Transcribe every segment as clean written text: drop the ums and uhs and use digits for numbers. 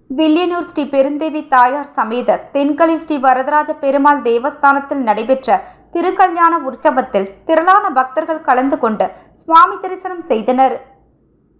வில்லியனூர் ஸ்ரீ பெருந்தேவி தாயார் சமேத தென்கலை ஸ்ரீ வரதராஜ பெருமாள் தேவஸ்தானத்தில் நடைபெற்ற திருக்கல்யாண உற்சவத்தில் திரளான பக்தர்கள் கலந்து கொண்டு சுவாமி தரிசனம் செய்தனர்.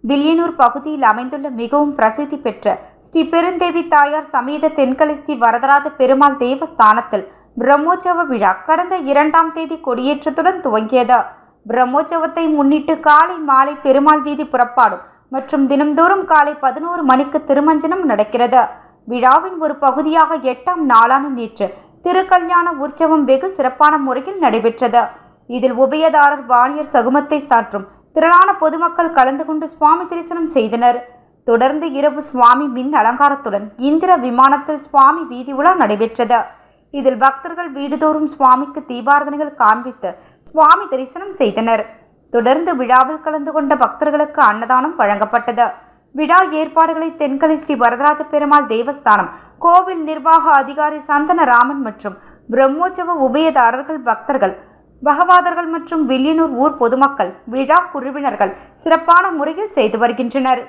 வில்லியனூர் பகுதியில் அமைந்துள்ள மிகவும் பிரசித்தி பெற்ற ஸ்ரீ பெருந்தேவி தாயார் சமேத தென்கலை ஸ்ரீ வரதராஜ பெருமாள் தேவஸ்தானத்தில் பிரம்மோற்சவ விழா கடந்த 2ஆம் தேதி கொடியேற்றத்துடன் துவங்கியது. பிரம்மோற்சவத்தை முன்னிட்டு காலை மாலை பெருமாள் வீதி புறப்பாடும் மற்றும் தினம்தோறும் காலை 11 மணிக்கு திருமஞ்சனம் நடக்கிறது. விழாவின் ஒரு பகுதியாக 8ஆம் நாளான நேற்று திருக்கல்யாண உற்சவம் வெகு சிறப்பான முறையில் நடைபெற்றது. இதில் உபயதாரர் வாணியர் சகுமத்தை சாற்றும் திரளான பொதுமக்கள் கலந்து கொண்டு சுவாமி தரிசனம் செய்தனர். தொடர்ந்து இரவு சுவாமி மின் அலங்காரத்துடன் இந்திர விமானத்தில் சுவாமி வீதி உலா நடைபெற்றது. இதில் பக்தர்கள் வீடுதோறும் சுவாமிக்கு தீபாரதனைகள் காண்பித்து சுவாமி தரிசனம் செய்தனர். தொடர்ந்து விழாவில் கலந்து கொண்ட பக்தர்களுக்கு அன்னதானம் வழங்கப்பட்டது. விழா ஏற்பாடுகளை தென்கலை ஸ்ரீ வரதராஜ பெருமாள் தேவஸ்தானம் கோவில் நிர்வாக அதிகாரி சந்தனராமன் மற்றும் பிரம்மோற்சவ உபயதாரர்கள், பக்தர்கள், பகவாதர்கள் மற்றும் வில்லியனூர் ஊர் பொதுமக்கள், விழா குழுவினர்கள் சிறப்பான முறையில் செய்து வருகின்றனர்.